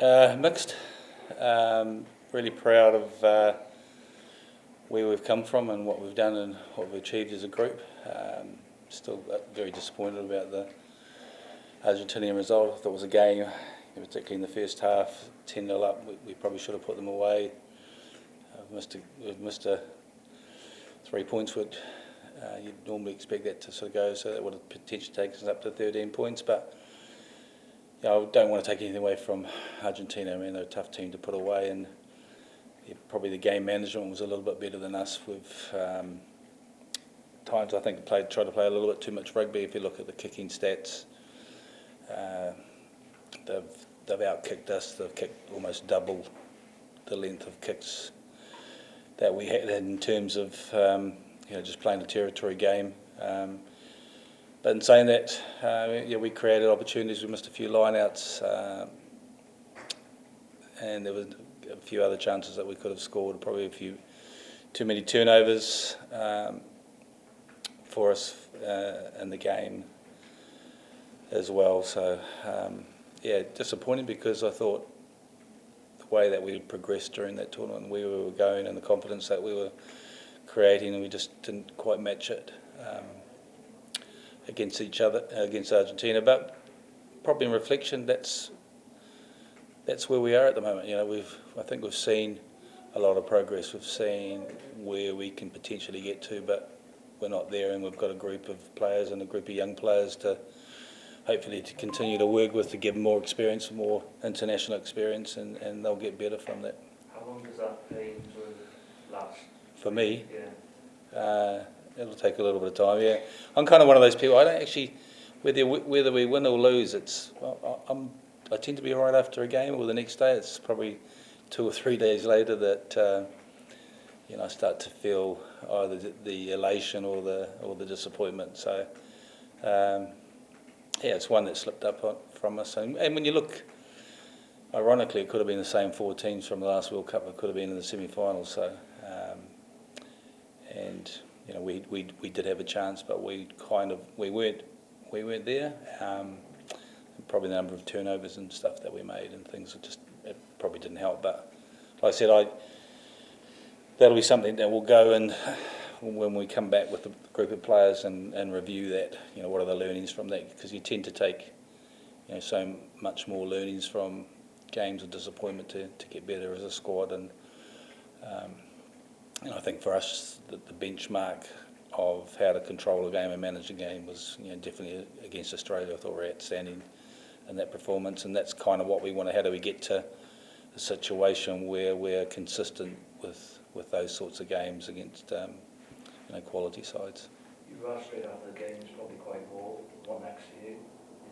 Mixed. Really proud of where we've come from and what we've done and what we've achieved as a group. Still very disappointed about the Argentinian result. I thought it was a game, particularly in the first half, 10-0 up. We probably should have put them away. We've missed a 3 points, which you'd normally expect that to sort of go, so that would have potentially taken us up to 13 points. But I don't want to take anything away from Argentina. I mean, they're a tough team to put away, and probably the game management was a little bit better than us. We've times I think tried to play a little bit too much rugby. If you look at the kicking stats, they've outkicked us. They've kicked almost double the length of kicks that we had in terms of just playing a territory game. But in saying that, we created opportunities. We missed a few lineouts, and there was a few other chances that we could have scored. Probably a few too many turnovers for us in the game as well. So disappointing, because I thought the way that we progressed during that tournament, where we were going, and the confidence that we were creating, and we just didn't quite match it against each other, against Argentina. But probably in reflection, that's where we are at the moment. I think we've seen a lot of progress. We've seen where we can potentially get to, but we're not there, and we've got a group of players and a group of young players to hopefully to continue to work with, to give them more experience, more international experience, and they'll get better from that. How long does that pain sort of last? For me? Yeah. It'll take a little bit of time, yeah. I'm kind of one of those people, I don't actually, whether we win or lose, I tend to be all right after a game, or the next day. It's probably 2 or 3 days later that I start to feel either the elation or the disappointment. So it's one that slipped up from us. And when you look, ironically, it could have been the same 4 teams from the last World Cup. It could have been in the semi-finals. So we did have a chance, but we weren't there. Probably the number of turnovers and stuff that we made and things, it probably didn't help. But like I said, that'll be something that will go, and when we come back with the group of players and review that, what are the learnings from that? Because you tend to take so much more learnings from games of disappointment to get better as a squad. And I think for us, the benchmark of how to control a game and manage a game was definitely against Australia. I thought we were outstanding in that performance, and that's kind of what we want to. How do we get to a situation where we're consistent with those sorts of games against quality sides? You rushed straight after the game. It's probably quite raw. What next for you?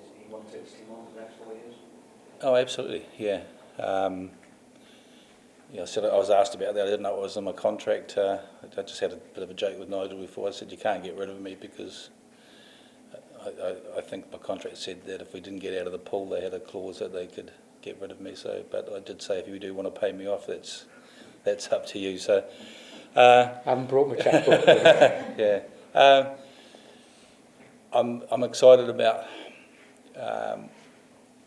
Is he wants it to on the next 4 years? Oh, absolutely, yeah. I was asked about that. I didn't know it was in my contract. I just had a bit of a joke with Nigel before. I said, you can't get rid of me, because I think my contract said that if we didn't get out of the pool, they had a clause that they could get rid of me. So, but I did say, if you do want to pay me off, that's up to you. So I haven't brought my checkbook yet. Yeah. I'm excited about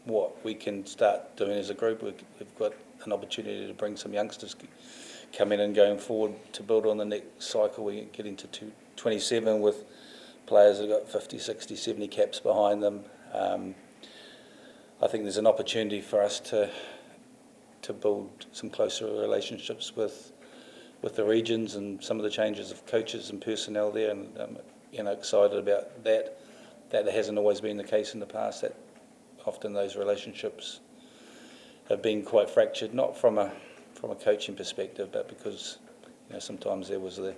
what we can start doing as a group. We've got an opportunity to bring some youngsters come in and going forward to build on the next cycle. We get into 27 with players that have got 50, 60, 70 caps behind them. I think there's an opportunity for us to build some closer relationships with the regions, and some of the changes of coaches and personnel there, and I'm excited about that. That hasn't always been the case in the past. That often those relationships have been quite fractured, not from a coaching perspective, but because sometimes there was the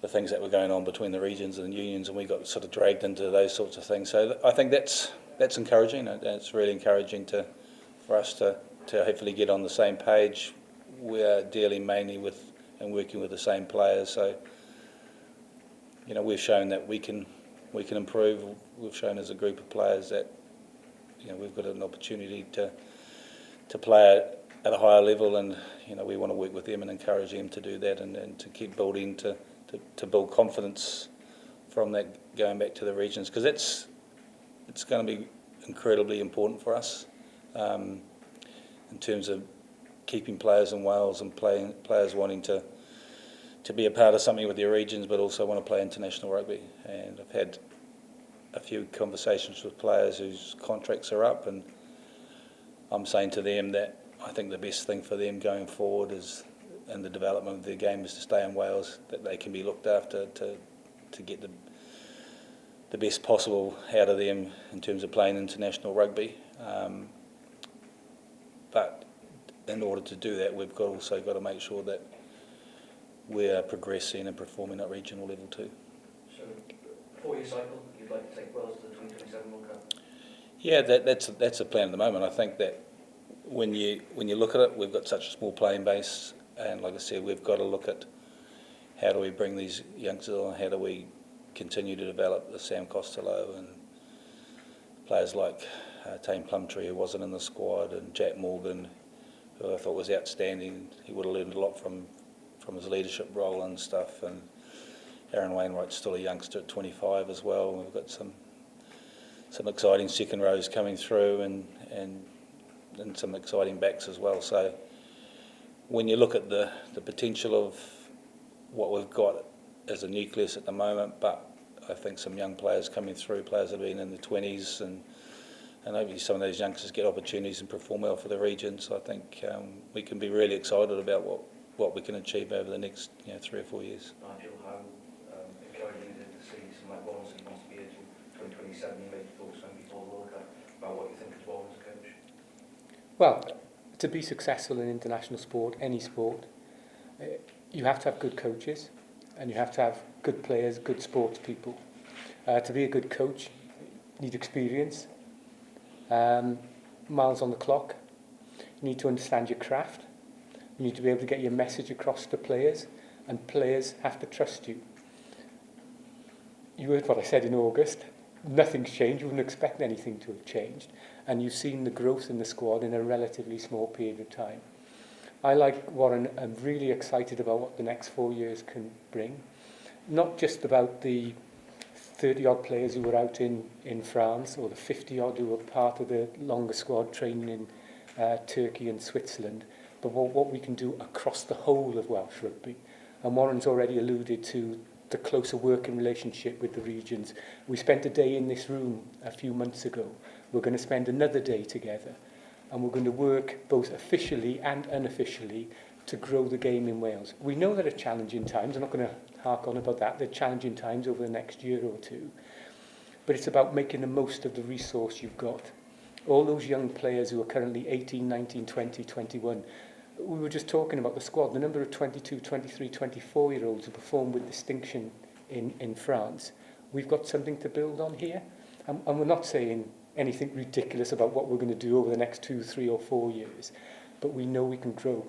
things that were going on between the regions and the unions, and we got sort of dragged into those sorts of things. So I think that's encouraging, and it's really encouraging for us to hopefully get on the same page. We're dealing mainly with and working with the same players, so we've shown that we can improve. We've shown as a group of players that we've got an opportunity to play at a higher level, and we want to work with them and encourage them to do that, and to keep building to build confidence from that, going back to the regions, because it's going to be incredibly important for us. in terms of keeping players in Wales and players wanting to be a part of something with their regions, but also want to play international rugby. And I've had a few conversations with players whose contracts are up, and I'm saying to them that I think the best thing for them going forward is, in the development of their game, is to stay in Wales, that they can be looked after to get the best possible out of them in terms of playing international rugby. But in order to do that, we've also got to make sure that we're progressing and performing at regional level too. So, 4-year cycle, you'd like to take Wales to the 2027 World Cup? Yeah, that's a plan at the moment. I think that when you look at it, we've got such a small playing base, and like I said, we've got to look at how do we bring these youngsters on, how do we continue to develop the Sam Costello and players like Tane Plumtree, who wasn't in the squad, and Jack Morgan, who I thought was outstanding. He would have learned a lot from his leadership role and stuff. And Aaron Wainwright's still a youngster at 25 as well. We've got some exciting second rows coming through, and some exciting backs as well. So when you look at the potential of what we've got as a nucleus at the moment, but I think some young players coming through, players that have been in the 20s, and hopefully some of those youngsters get opportunities and perform well for the region. So I think we can be really excited about what we can achieve over the next 3 or 4 years. Nigel, how encouraging is it to see someone like Warren, who wants to be here till 2027, you made thoughts before the World Cup about what you think as Warren as a coach? Well, to be successful in international sport, any sport, you have to have good coaches, and you have to have good players, good sports people. To be a good coach, you need experience, miles on the clock. You need to understand your craft. You need to be able to get your message across to players, and players have to trust you. You heard what I said in August. Nothing's changed. You wouldn't expect anything to have changed. And you've seen the growth in the squad in a relatively small period of time. I, like Warren, am really excited about what the next 4 years can bring. Not just about the 30-odd players who were out in France, or the 50-odd who were part of the longer squad training in Turkey and Switzerland, but what we can do across the whole of Welsh rugby. And Warren's already alluded to the closer working relationship with the regions. We spent a day in this room a few months ago. We're going to spend another day together, and we're going to work both officially and unofficially to grow the game in Wales. We know there are challenging times. I'm not going to hark on about that. There are challenging times over the next year or two. But it's about making the most of the resource you've got. All those young players who are currently 18, 19, 20, 21, we were just talking about the squad, the number of 22, 23, 24-year-olds who perform with distinction in France. We've got something to build on here. And we're not saying anything ridiculous about what we're going to do over the next 2, 3 or 4 years. But we know we can grow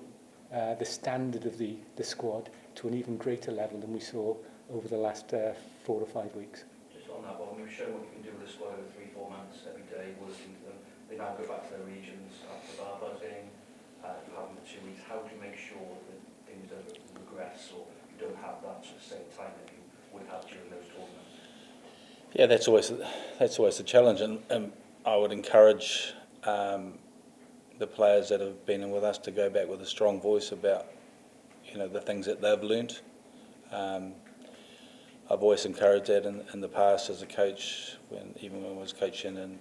the standard of the squad to an even greater level than we saw over the last 4 or 5 weeks. Just on that one, we've shown what you can do with the squad over 3-4 months every day, working for them. They now go back to their regions after bar buzzing. You have them for 2 weeks. How do you make sure that things don't regress, or you don't have that sort of same time that you would have during those tournaments? Yeah, that's always a challenge, and I would encourage the players that have been in with us to go back with a strong voice about the things that they've learnt. I've always encouraged that in the past as a coach, even when I was coaching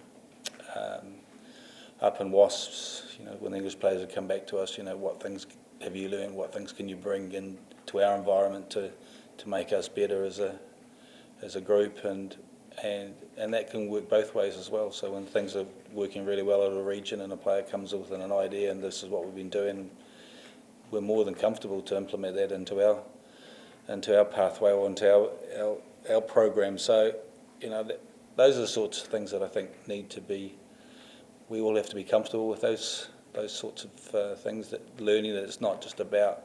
up in Wasps, when English players would come back to us, what things have you learned, what things can you bring into our environment to make us better as a group, and that can work both ways as well. So when things are working really well at a region and a player comes with an idea and this is what we've been doing, we're more than comfortable to implement that into our pathway or into our program. So those are the sorts of things that I think need to be. We all have to be comfortable with those sorts of things. That learning that it's not just about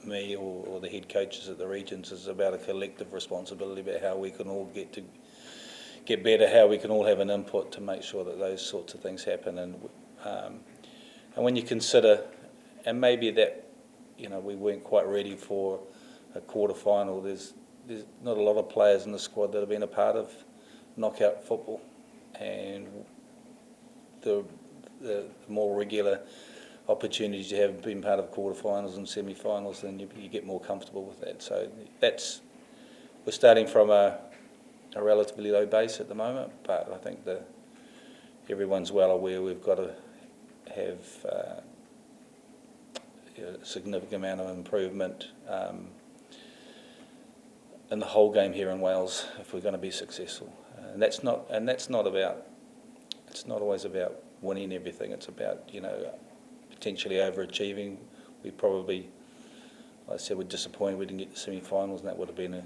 me or the head coaches at the regions. It's about a collective responsibility about how we can all get better, how we can all have an input to make sure that those sorts of things happen. And when you consider, and maybe that we weren't quite ready for a quarter final. There's not a lot of players in the squad that have been a part of knockout football, and the more regular opportunities you have being part of quarterfinals and semi-finals, then you get more comfortable with that. So we're starting from a relatively low base at the moment, but I think everyone's well aware we've got to have a significant amount of improvement in the whole game here in Wales if we're going to be successful. And that's not about. It's not always about winning everything. It's about potentially overachieving. We probably, like I said, we're disappointed we didn't get to semi-finals, and that would have been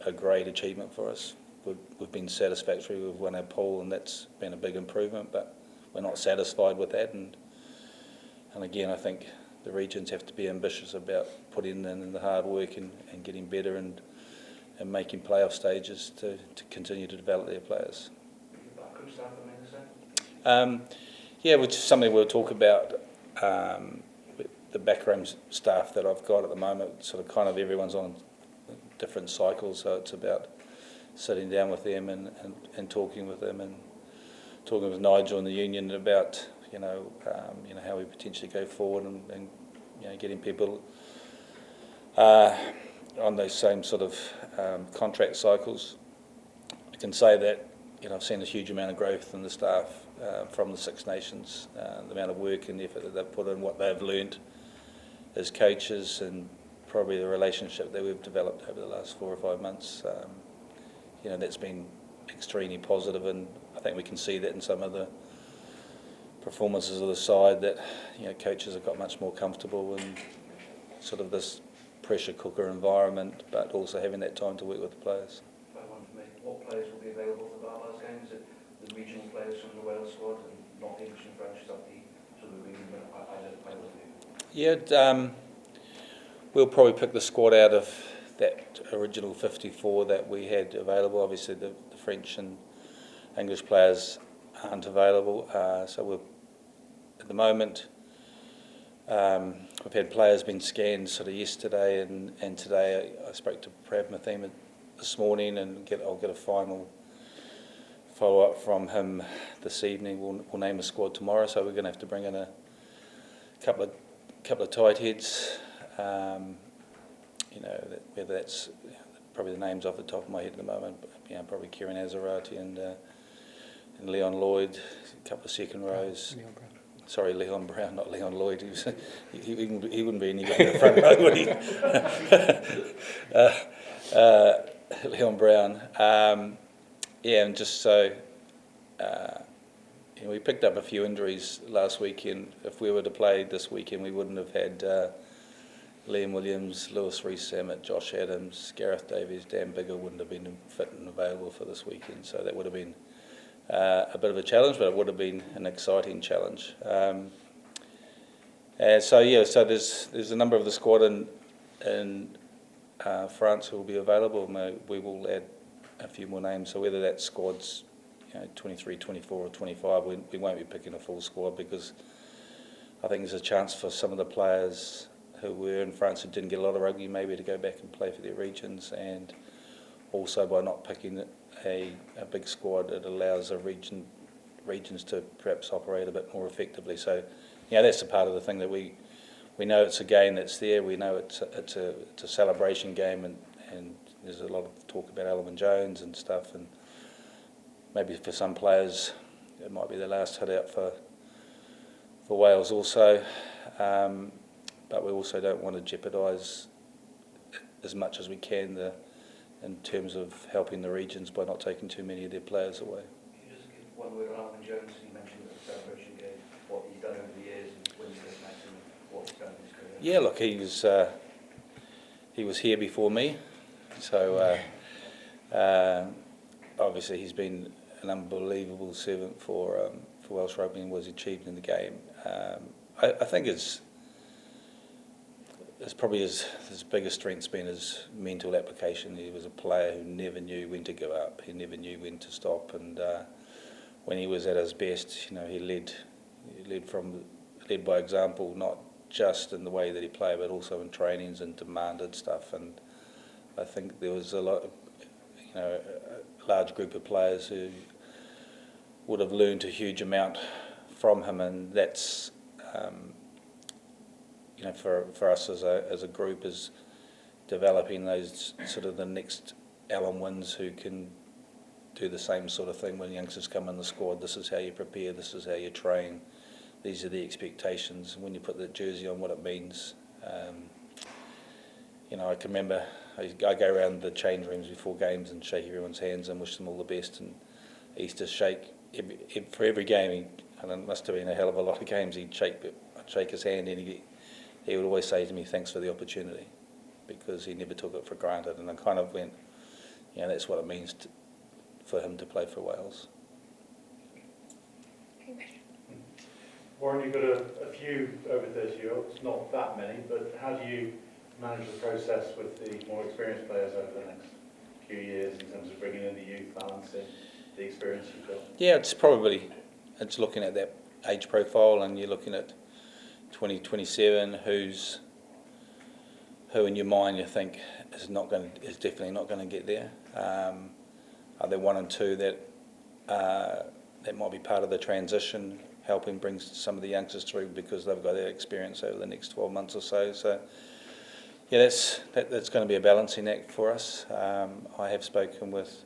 a great achievement for us. We've been satisfactory. We've won our pool, and that's been a big improvement. But we're not satisfied with that, and again, I think the regions have to be ambitious about putting in the hard work and getting better and making playoff stages to continue to develop their players. Yeah, which is something we'll talk about with the backroom staff that I've got at the moment. Sort of kind of everyone's on different cycles, so it's about sitting down with them and talking with them and talking with Nigel and the union about how we potentially go forward and getting people on those same sort of contract cycles. I can say that I've seen a huge amount of growth in the staff from the Six Nations, the amount of work and effort that they've put in, what they've learned as coaches, and probably the relationship that we've developed over the last 4 or 5 months. That's been extremely positive, and I think we can see that in some of the performances of the side that coaches have got much more comfortable in sort of this pressure cooker environment, but also having that time to work with the players. What players will be available for Barbara's game? Is it the regional players from the Wales squad and not English and French? Is that the sort of agreement I will do? Yeah, we'll probably pick the squad out of that original 54 that we had available. Obviously, the French and English players aren't available, so at the moment we've had players been scanned sort of yesterday and today. I spoke to Prav Mathema this morning and I'll get a final follow-up from him this evening. We'll name a squad tomorrow, so we're going to have to bring in a couple of tight heads. Whether that's probably the names off the top of my head at the moment, but, probably Kieran Azarati and Leon Lloyd, a couple of second rows. Leon Brown. Sorry, Leon Brown, not Leon Lloyd. He wouldn't be any good in the front row, would he? Leon Brown. And just so we picked up a few injuries last weekend. If we were to play this weekend, we wouldn't have had Liam Williams, Lewis Rees-Sammet, Josh Adams, Gareth Davies, Dan Bigger wouldn't have been fit and available for this weekend. So that would have been a bit of a challenge, but it would have been an exciting challenge. So there's a number of the squad in France who will be available. We will add a few more names. So whether that squad's 23, 24 or 25, we won't be picking a full squad, because I think there's a chance for some of the players who were in France who didn't get a lot of rugby maybe to go back and play for their regions, and also by not picking a big squad, it allows the regions to perhaps operate a bit more effectively. So that's a part of the thing that we know it's a game that's there. We know it's a celebration game, and there's a lot of talk about Alvin Jones and stuff, and maybe for some players it might be the last hit out for Wales also. But we also don't want to jeopardise as much as we can in terms of helping the regions by not taking too many of their players away. Can you just give one word on Alvin Jones? You mentioned at the celebration game what he's done over the years and when he's first met him, what he's done in his career. Yeah, look, he was here before me, so obviously he's been an unbelievable servant for Welsh rugby and was achieved in the game. I think it's probably his biggest strength's been his mental application. He was a player who never knew when to give up. He never knew when to stop. And when he was at his best, he led by example, not just in the way that he played, but also in trainings and demanded stuff. And I think there was a large group of players who would have learned a huge amount from him, and that's for us as a group is developing those sort of the next Alan Wins who can do the same sort of thing when youngsters come in the squad. This is how you prepare, this is how you train, these are the expectations. When you put the jersey on, what it means. I can remember I go around the change rooms before games and shake everyone's hands and wish them all the best. And he used to shake for every game. And it must have been a hell of a lot of games. I'd shake his hand, and he would always say to me, "Thanks for the opportunity," because he never took it for granted. And I kind of went, that's what it means for him to play for Wales. Warren, you've got a few over 30-year-olds, not that many, but how do you manage the process with the more experienced players over the next few years in terms of bringing in the youth, balancing the experience you've got? Yeah, it's looking at that age profile, and you're looking at 2027, who in your mind you think is definitely not going to get there. Are there one and two that might be part of the transition, helping bring some of the youngsters through because they've got that experience over the next 12 months or so. So, yeah, that's going to be a balancing act for us. I have spoken with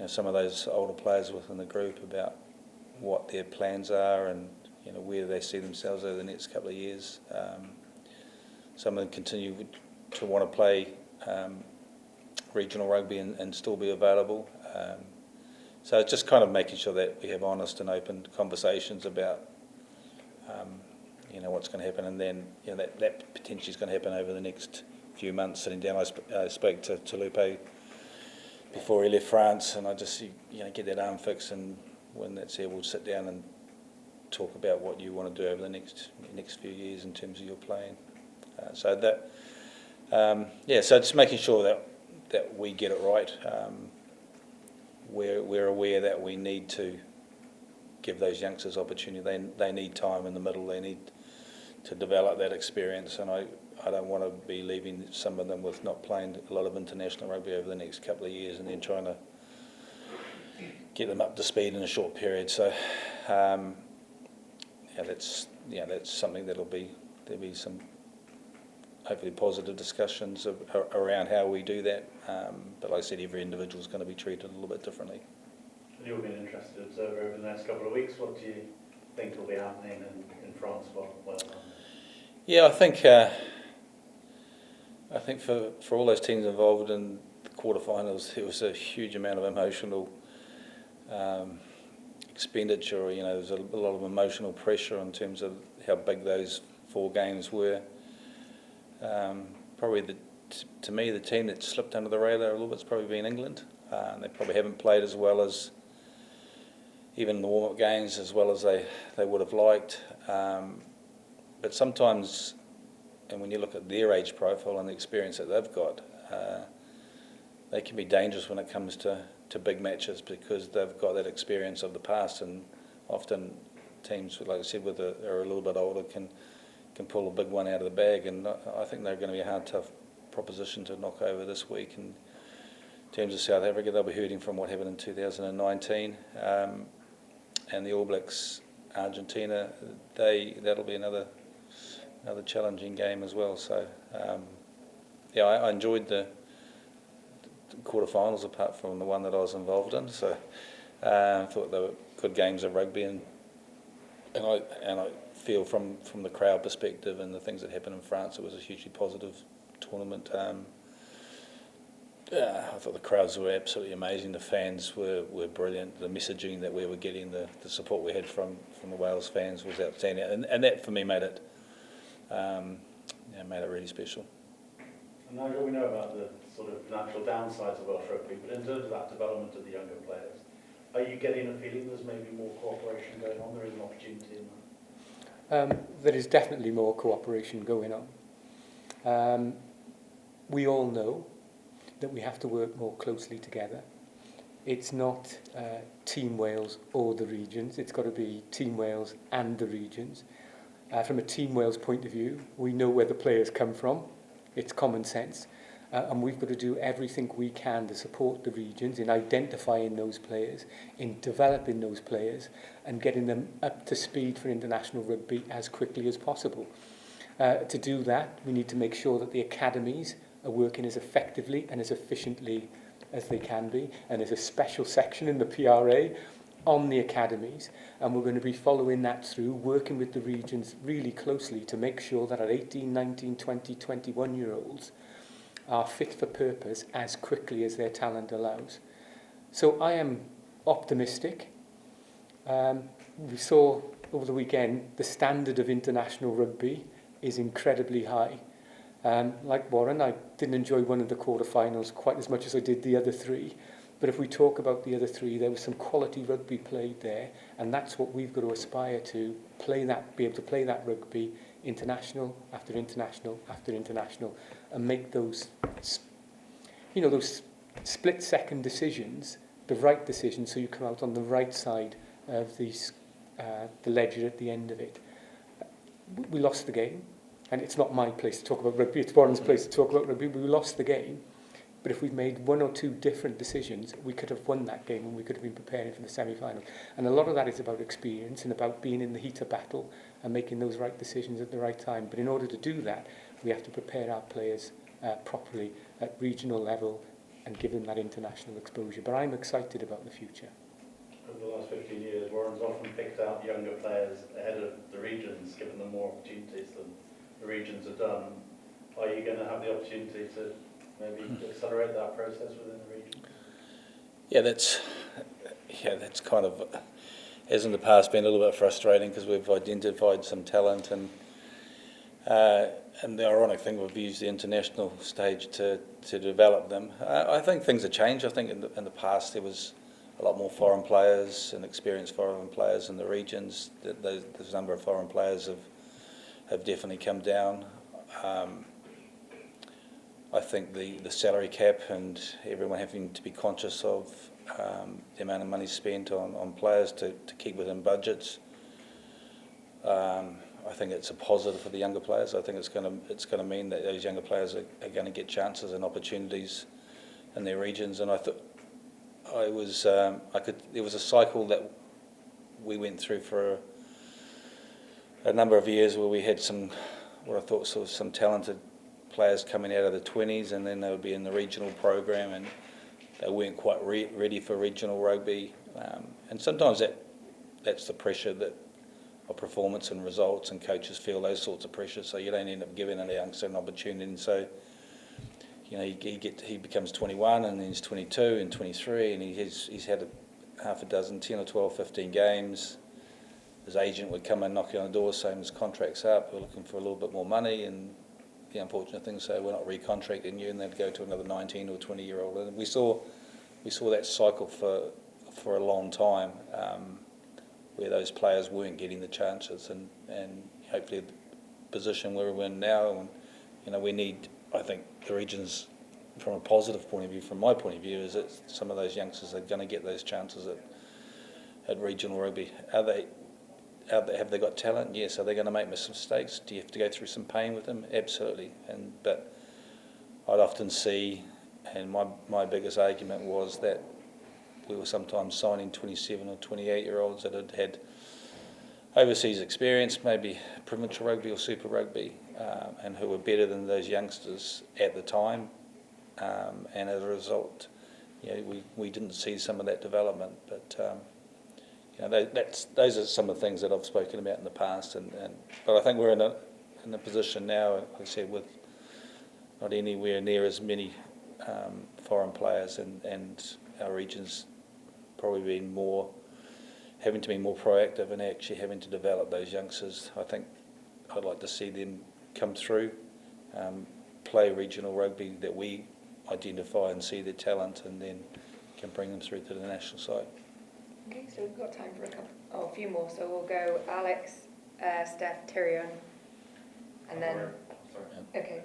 some of those older players within the group about what their plans are and where they see themselves over the next couple of years. Some of them continue to want to play regional rugby and still be available. So it's just kind of making sure that we have honest and open conversations about what's going to happen, and then that potentially is going to happen over the next few months. Sitting down, I spoke to Lupe before he left France, and I just get that arm fixed, and when that's there, we'll sit down and talk about what you want to do over the next few years in terms of your playing. So just making sure that we get it right. We're aware that we need to give those youngsters opportunity. They need time in the middle. They need to develop that experience, and I don't want to be leaving some of them with not playing a lot of international rugby over the next couple of years, and then trying to get them up to speed in a short period. So that's something there'll be some hopefully positive discussions around how we do that. But like I said, every individual is going to be treated a little bit differently. You'll be an interested observer over the next couple of weeks. What do you think will be happening in France? Yeah, I think for all those teams involved in the quarterfinals, there was a huge amount of emotional expenditure. There was a lot of emotional pressure in terms of how big those 4 games were. Probably to me, the team that slipped under the radar a little bit's probably been England. They probably haven't played as well as even the warm-up games as well as they would have liked. But sometimes, and when you look at their age profile and the experience that they've got, they can be dangerous when it comes to big matches because they've got that experience of the past, and often teams, like I said, are a little bit older can pull a big one out of the bag, and I think they're going to be a hard, tough proposition to knock over this week. And in terms of South Africa, they'll be hurting from what happened in 2019, and the All Blacks, Argentina, that'll be another challenging game as well. So I enjoyed the quarterfinals apart from the one that I was involved in. So I thought they were good games of rugby, and I feel from the crowd perspective and the things that happened in France, it was a hugely positive tournament. I thought the crowds were absolutely amazing. The fans were brilliant. The messaging that we were getting, the support we had from the Wales fans was outstanding, and that for me made it really special. And Nigel, we know about the sort of natural downsides of Welsh rugby, but in terms of that development of the younger players, are you getting a feeling there's maybe more cooperation going on? There is an opportunity in that? There is definitely more cooperation going on. We all know that we have to work more closely together. It's not Team Wales or the regions, it's got to be Team Wales and the regions. From a Team Wales point of view, we know where the players come from, it's common sense, and we've got to do everything we can to support the regions in identifying those players, in developing those players, and getting them up to speed for international rugby as quickly as possible. To do that, we need to make sure that the academies are working as effectively and as efficiently as they can be, and there's a special section in the PRA on the academies, and we're going to be following that through, working with the regions really closely to make sure that our 18, 19, 20, 21-year-olds are fit for purpose as quickly as their talent allows. So I am optimistic. We saw over the weekend the standard of international rugby is incredibly high. Like Warren, I didn't enjoy one of the quarterfinals quite as much as I did the other three. But if we talk about the other three, there was some quality rugby played there, and that's what we've got to aspire to, be able to play that rugby international after international after international, and make those, those split-second decisions, the right decisions, so you come out on the right side of the ledger at the end of it. We lost the game, and it's not my place to talk about rugby, it's Warren's place to talk about rugby, but we lost the game. But if we'd made one or two different decisions, we could have won that game and we could have been preparing for the semi-final. And a lot of that is about experience and about being in the heat of battle and making those right decisions at the right time. But in order to do that, we have to prepare our players properly at regional level and give them that international exposure. But I'm excited about the future. Over the last 15 years, Warren's often picked out younger players ahead of the regions, giving them more opportunities than the regions have done. Are you going to have the opportunity to maybe accelerate that process within the region? Yeah, that's kind of, as in the past, been a little bit frustrating because we've identified some talent and the ironic thing, we've used the international stage to develop them. I think things have changed. I think in the past there was a lot more foreign players and experienced foreign players in the regions. The number of foreign players have definitely come down. I think the salary cap and everyone having to be conscious of the amount of money spent on players to keep within budgets. I think it's a positive for the younger players. I think it's going to mean that those younger players are going to get chances and opportunities in their regions. And I thought there was a cycle that we went through for a number of years where we had what I thought some talented players coming out of the 20s, and then they would be in the regional program and they weren't quite ready for regional rugby. And sometimes that's the pressure of performance and results, and coaches feel those sorts of pressures, so you don't end up giving a youngster an opportunity. And so, he becomes 21 and then he's 22 and 23 and he's had half a dozen, 10 or 12, 15 games. His agent would come and knock on the door saying his contract's up, we're looking for a little bit more money, and the unfortunate thing is say we're not recontracting you, and they'd go to another 19 or 20-year-old. And we saw that cycle for a long time, where those players weren't getting the chances, and hopefully the position we're in now, and we need, I think, the regions, from a positive point of view, from my point of view, is that some of those youngsters are going to get those chances at regional rugby. Have they got talent? Yes. Are they going to make mistakes? Do you have to go through some pain with them? Absolutely. But I'd often see, and my biggest argument was that we were sometimes signing 27 or 28-year-olds that had overseas experience, maybe provincial rugby or super rugby, and who were better than those youngsters at the time. And as a result, we didn't see some of that development. But those are some of the things that I've spoken about in the past, but I think we're in a position now, like I said, with not anywhere near as many foreign players, and our regions probably having to be more proactive and actually having to develop those youngsters. I think I'd like to see them come through, play regional rugby that we identify and see their talent, and then can bring them through to the national side. Okay, so we've got time for a few more. So we'll go Alex, Steph, Tyrion, and then... Sorry. Okay.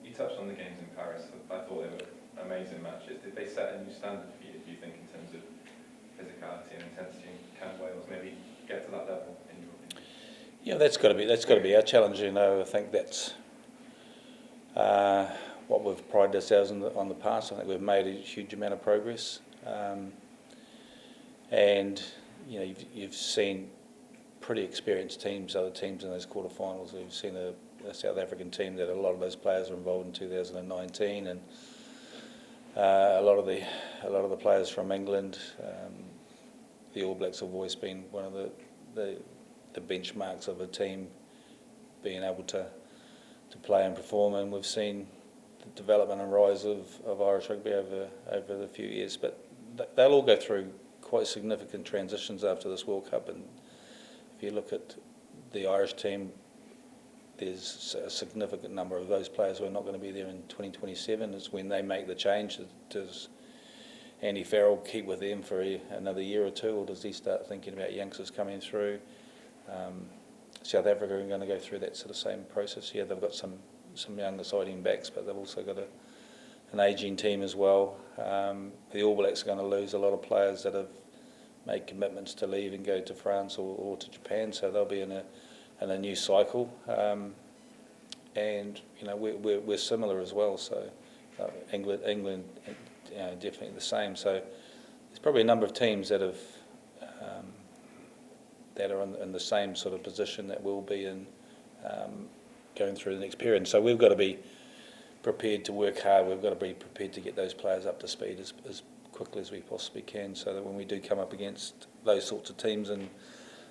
You touched on the games in Paris. I thought they were amazing matches. Did they set a new standard for you, do you think, in terms of physicality and intensity? Can Wales maybe get to that level, in your opinion? Yeah, that's got to be our challenge. I think that's what we've prided ourselves on the past. I think we've made a huge amount of progress, and you know you've seen pretty experienced teams, other teams in those quarterfinals. We've seen a South African team that a lot of those players were involved in 2019, and a lot of the players from England. The All Blacks have always been one of the benchmarks of a team being able to play and perform, and we've seen the development and rise of Irish rugby over the few years. But they'll all go through quite significant transitions after this World Cup, and if you look at the Irish team, there's a significant number of those players who are not going to be there in 2027. Is when they make the change. Does Andy Farrell keep with them for another year or two, or does he start thinking about youngsters coming through? South Africa are going to go through that sort of same process. Yeah, they've got some young exciting backs, but they've also got an ageing team as well. The All Blacks are going to lose a lot of players that have made commitments to leave and go to France or to Japan, so they'll be in a new cycle. And you know we're similar as well. So England, you know, definitely the same. So there's probably a number of teams that have that are in the same sort of position that we'll be in going through the next period. So we've got to be prepared to work hard. We've got to be prepared to get those players up to speed as quickly as we possibly can, so that when we do come up against those sorts of teams and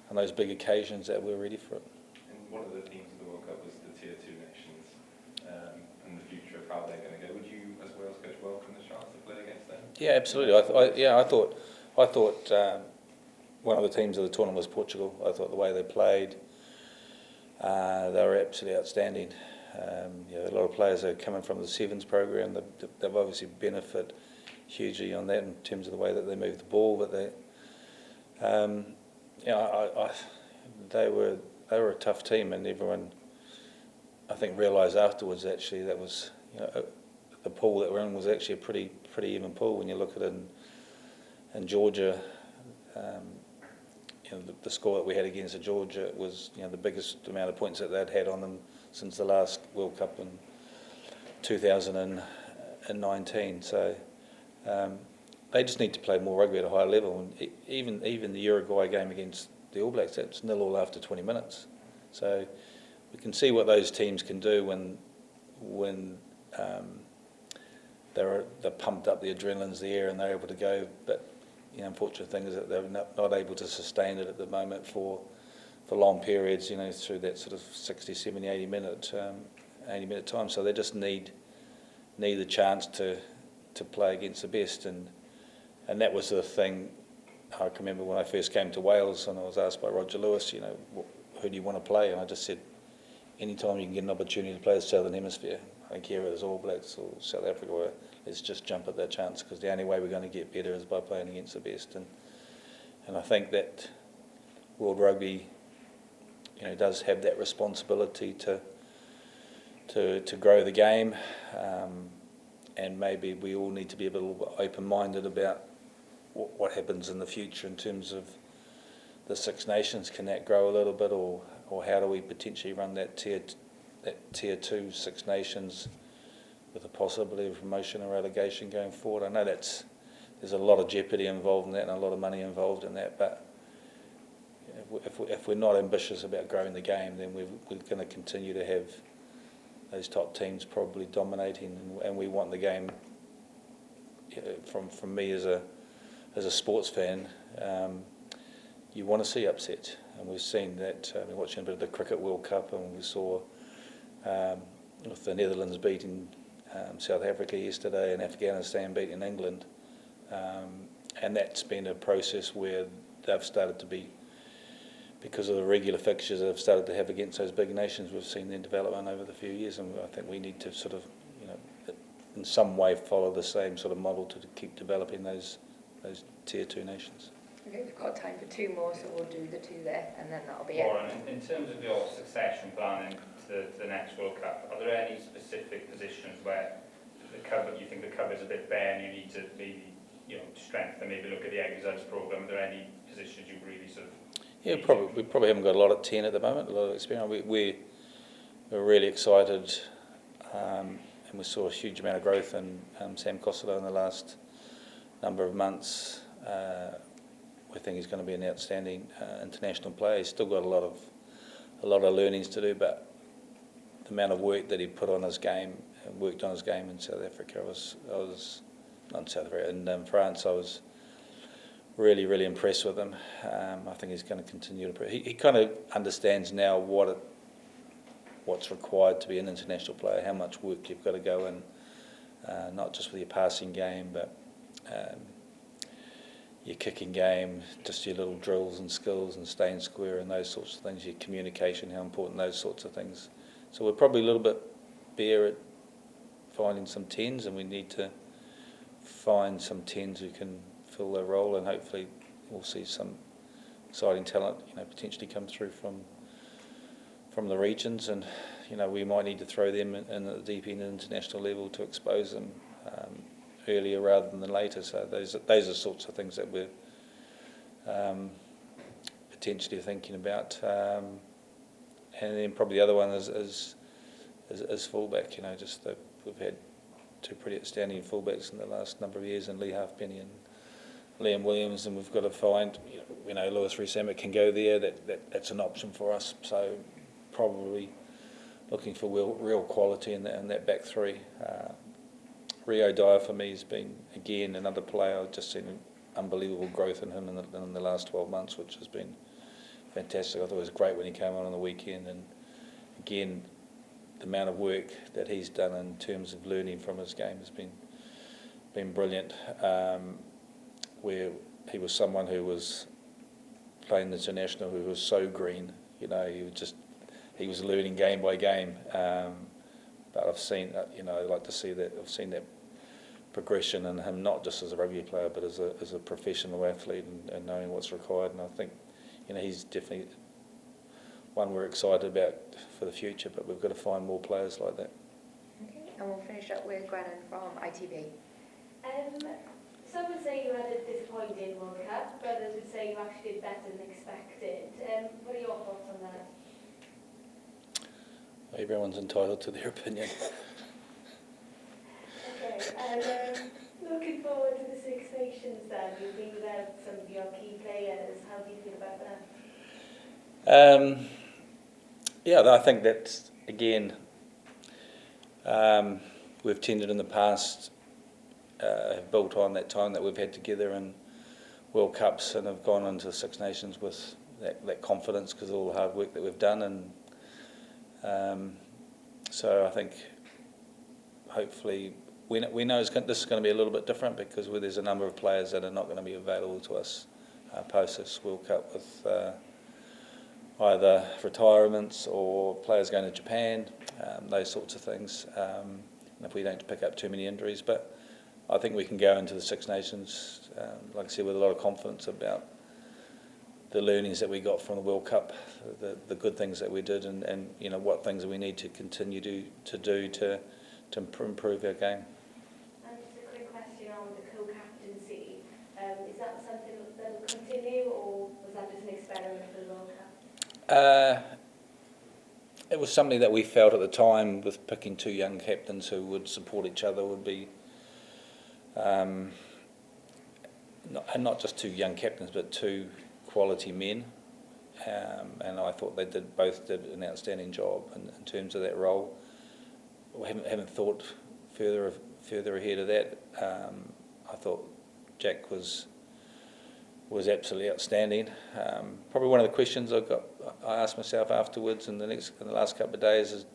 those big occasions, that we're ready for it. And one of the themes of the World Cup was the Tier 2 nations and the future of how they're going to go. Would you, as Wales coach, welcome the chance to play against them? Yeah, absolutely. I thought one of the teams of the tournament was Portugal. I thought the way they played, they were absolutely outstanding. You know, a lot of players are coming from the Sevens program. They've obviously benefited hugely on that in terms of the way that they move the ball. But they, they were a tough team, and everyone, I think, realised afterwards actually that was, you know, the pool that we're in was actually a pretty even pool when you look at it in Georgia. You know, the score that we had against Georgia was, you know, the biggest amount of points that they'd had on them since the last World Cup in 2019. So they just need to play more rugby at a higher level. And even the Uruguay game against the All Blacks, that's 0-0 after 20 minutes. So we can see what those teams can do when they're pumped up, the adrenaline's there and they're able to go. But the unfortunate thing is that they're not able to sustain it at the moment for long periods, you know, through that sort of 60, 70, 80 minute time. So they just need the chance to play against the best, and that was the thing. I can remember when I first came to Wales and I was asked by Roger Lewis, you know, who do you want to play? And I just said, anytime you can get an opportunity to play the Southern Hemisphere, I don't care whether it's All Blacks or South Africa, let's just jump at that chance, because the only way we're going to get better is by playing against the best. And I think that World Rugby, you know, does have that responsibility to grow the game, and maybe we all need to be a little open-minded about what happens in the future in terms of the Six Nations. Can that grow a little bit, or how do we potentially run that tier 2 Six Nations with a possibility of promotion or relegation going forward? I know there's a lot of jeopardy involved in that and a lot of money involved in that, but if we're not ambitious about growing the game, then we're going to continue to have those top teams probably dominating, and we want the game. From me as a sports fan, you want to see upsets, and we've seen that. We're watching a bit of the Cricket World Cup, and we saw with the Netherlands beating South Africa yesterday and Afghanistan beating England, and that's been a process where they've started to be, because of the regular fixtures they've started to have against those big nations. We've seen their development over the few years, and I think we need to sort of, you know, in some way follow the same sort of model to keep developing those tier 2 nations. Okay, we've got time for two more, so we'll do the two there, and then that'll be it. Warren, in terms of your succession planning to the next World Cup, are there any specific positions where you think the cover's a bit bare and you need to maybe, you know, strengthen, maybe look at the exercise programme? Are there any positions you really sort of... Yeah, we probably haven't got a lot at 10 at the moment, a lot of experience. We're really excited, and we saw a huge amount of growth in Sam Costello in the last number of months. We think he's going to be an outstanding international player. He's still got a lot of learnings to do, but the amount of work that he put on his game and worked on his game in South Africa, I was not in South Africa, in France, I was really, really impressed with him. I think he's going to continue to. He kind of understands now what's required to be an international player, how much work you've got to go in, not just with your passing game, but your kicking game, just your little drills and skills and staying square and those sorts of things, your communication, how important those sorts of things. So we're probably a little bit bare at finding some 10s, and we need to find some 10s who can fill their role, and hopefully we'll see some exciting talent, potentially come through from the regions, and we might need to throw them in at the deep end international level to expose them earlier rather than later. So those are sorts of things that we're potentially thinking about. And then probably the other one is fullback. Just that we've had two pretty outstanding fullbacks in the last number of years, and Lee Halfpenny and Liam Williams, and we've got to find, Lewis Rees-Zammit can go there. That's an option for us. So probably looking for real quality in that back three. Rio Dyer for me has been again another player. I've just seen unbelievable growth in him in the last 12 months, which has been fantastic. I thought it was great when he came on the weekend, and again the amount of work that he's done in terms of learning from his game has been brilliant. Where he was someone who was playing international, who was so green, he was learning game by game. But I've seen, I'd like to see that. I've seen that progression in him, not just as a rugby player, but as a professional athlete, and knowing what's required. And I think, he's definitely one we're excited about for the future. But we've got to find more players like that. Okay, and we'll finish up with Gwennon from ITV. Some would say you had a disappointing World Cup, but others would say you actually did better than expected. What are your thoughts on that? Everyone's entitled to their opinion. Okay, and looking forward to the Six Nations then, you've been without some of your key players. How do you feel about that? Yeah, I think that's, again, we've tended in the past, have built on that time that we've had together in World Cups, and have gone into the Six Nations with that confidence because of all the hard work that we've done. And so I think hopefully we know this is going to be a little bit different, because there's a number of players that are not going to be available to us post this World Cup, with either retirements or players going to Japan, those sorts of things, and if we don't pick up too many injuries. But I think we can go into the Six Nations, like I said, with a lot of confidence about the learnings that we got from the World Cup, the good things that we did, and what things we need to continue to do to improve our game. And just a quick question on the co-captaincy. Is that something that will continue, or was that just an experiment for the World Cup? It was something that we felt at the time, with picking two young captains who would support each other, would be not just two young captains, but two quality men, and I thought they both did an outstanding job in terms of that role. We haven't thought further ahead of that. I thought Jack was absolutely outstanding. Probably one of the questions I asked myself afterwards in the last couple of days is,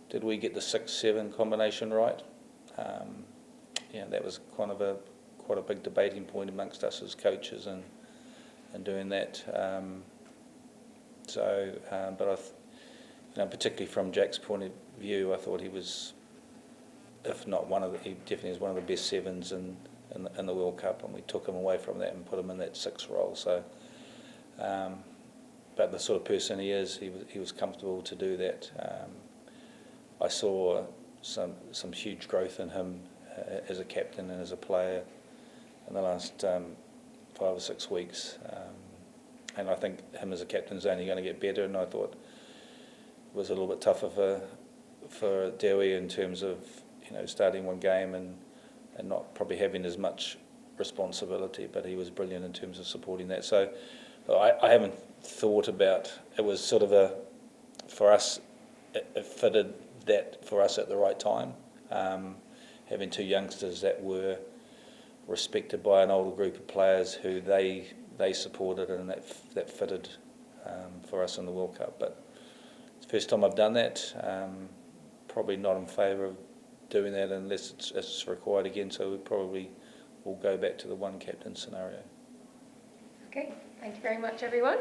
did we get the 6-7 combination right? That was quite a big debating point amongst us as coaches, and doing that. But particularly from Jack's point of view, I thought he was, if not he definitely is one of the best sevens in the World Cup, and we took him away from that and put him in that 6 role. So, but the sort of person he is, he was comfortable to do that. I saw some huge growth in him as a captain and as a player in the last 5 or 6 weeks, and I think him as a captain is only going to get better. And I thought it was a little bit tougher for Dewey in terms of starting one game and not probably having as much responsibility, but he was brilliant in terms of supporting that. So I haven't thought about, it was sort of for us, it fitted that for us at the right time, having two youngsters that were respected by an older group of players who they supported, and that fitted for us in the World Cup. But it's the first time I've done that. Probably not in favour of doing that unless it's required again, so we probably will go back to the one captain scenario. Okay, thank you very much everyone.